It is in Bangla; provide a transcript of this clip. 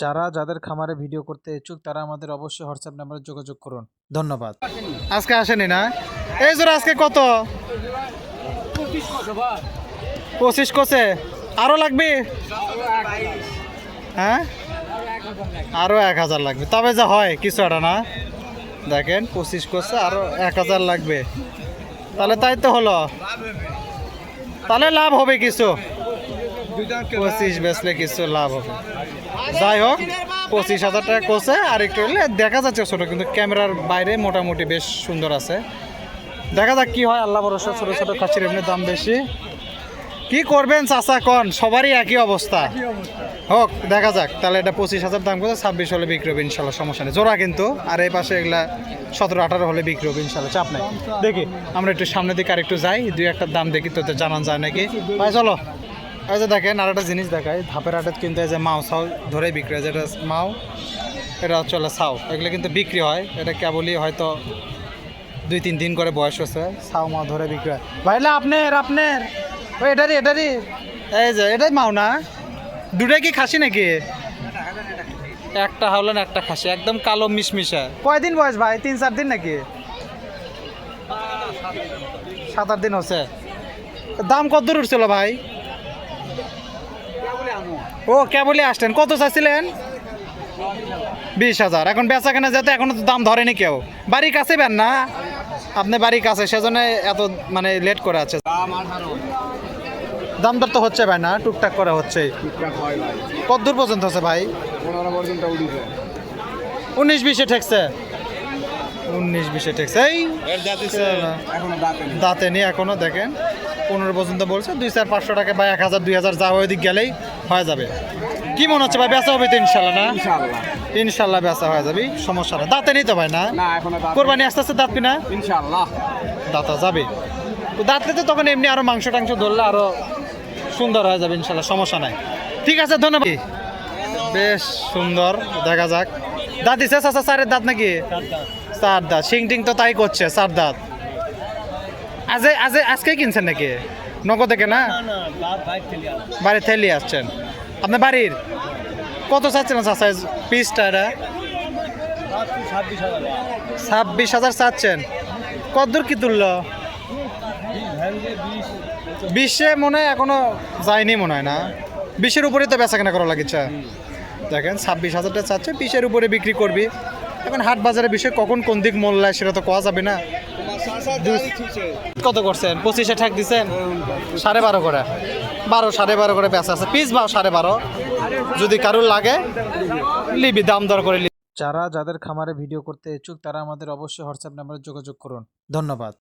যারা যাদের খামারে ভিডিও করতে ইচ্ছুক তারা আমাদের অবশ্যই হোয়াটসঅ্যাপ নাম্বারে যোগাযোগ করুন। ধন্যবাদ। আজকে আসেনি না? এই জোড়া আজকে কত? 25 কোসে। আরো লাগবে? হ্যাঁ, আরো 1000 লাগবে। তবে যা হয় কিছু একটা না, দেখেন 25 কোসে আরো 1000 লাগবে। তাহলে তাই তো হলো, তাহলে লাভ হবে কিছু। 25 বেচলে কিছু লাভ হবে। যাই হোক, 25,000 টাকা কোসে। আর একটু হলে দেখা যাচ্ছে ছোটো, কিন্তু ক্যামেরার বাইরে মোটামুটি বেশ সুন্দর আছে। দেখা যাক কি হয়, আল্লাহ ভরসা। ছোটো ছোটো খাসির এমনি দাম বেশি। কি করবেন চাচা কন, সবারই একই অবস্থা। হোক, দেখা যাক। তাহলে এটা 25,000 দাম করে 26 হলে বিক্রি হবে ইনশাল্লাহ, সমস্যা নেই। জোড়া কিন্তু। আর এই পাশে এগুলা 17-18 হলে বিক্রি হবে ইনশাল্লাহ, চাপ নেই। দেখি আমরা একটু সামনের দিকে আর একটু যাই, দুই একটা দাম দেখি, তো জানান যায় নাকি। ভাই চলো। এই যে দেখেন আর একটা জিনিস দেখাই, ধাপের হাটে কিন্তু এই যে মাও ছাও ধরে বিক্রি হয়। যেটা মাও, এটা হচ্ছে ছাও, এগুলো কিন্তু বিক্রি হয়। এটা কেবলই হয়তো 2-3 দিন করে বয়স হচ্ছে, ছাও মাও ধরে বিক্রি হয়। ভাইলে আপনার ওই এটারই এই যে এটাই মাও না? দুটাই কি খাসি নাকি? একটা হাওলান একটা খাসি, একদম কালো মিশমিশা। কয়দিন বয়স ভাই? 3-4 দিন নাকি? 7-8 দিন হচ্ছে। দাম কত দূর উঠছিল ভাই? ও কেবলই আসলেন। কত চাইছিলেন? 20,000। এখন বেচা কেনা যেতে এখনো তো দাম ধরেনি কেউ। বাড়ির কাছে বেন না আপনি? বাড়ির কাছে, সেজন্য এত মানে লেট করে আছে। দাম দর তো হচ্ছে ভাই না, টুকটাক করে হচ্ছে। কত দূর পর্যন্ত হচ্ছে ভাই? 19-20-এ ঠেকছে। 19-20-এ ঠেকছে। এই দাঁতে নেই এখনো। দেখেন 15 পর্যন্ত বলছে। 200-500 টাকা বা 1000-2000 যা ওই দিক গেলেই হয়ে যাবে। কি মনে হচ্ছে ভাই, বেচা হবে তো ইনশাল্লাহ? না ইনশাল্লাহ বেচা হয়ে যাবে, সমস্যা না। দাঁতে নেই তো ভাই? না কোরবানি আস্তে আস্তে দাঁতবি না? ইনশাল্লাহ দাঁতা যাবে। তো দাঁতলে তো তখন এমনি আরো মাংস টাংস ধরলে আরো সুন্দর হয়ে যাবে ইনশাল্লাহ, সমস্যা নাই। ঠিক আছে, ধন্যবাদ। বেশ সুন্দর, দেখা যাক। দাঁত দিছে চাচা? 4 দাঁত নাকি? 4 দাঁত। শিং টিং তো তাই করছে, 4 দাঁত। আজকে কিনছেন নাকি? নগদে কেনা? বাড়ির থেলি আসছেন আপনার বাড়ির? কত চাচ্ছেন চাচা পিসটা? এটা 26,000 চাচ্ছেন। কতদূর কি তুললো? 20-এ মনে হয় এখনো যায়নি মনে হয় না? 20-এর উপরে তো বেচা কেনা করা লাগিচ্ছে। দেখেন 26,000 টাকা চাচ্ছে, 20-এর উপরে বিক্রি করবি। এখন হাট বাজারের বিষয়ে কখন কোন দিক মোল্লায় সেটা তো কোয়া যাবে না। কত করছেন? 25-এ ঠাক দিচ্ছেন? 12.5 করে। 12.5 করে বেচা আছে। পিস 12.5। যদি কারোর লাগে লিবি, দাম দর করে। যারা যাদের খামারে ভিডিও করতে ইচ্ছুক তারা আমাদের অবশ্যই হোয়াটসঅ্যাপ নাম্বারে যোগাযোগ করুন। ধন্যবাদ।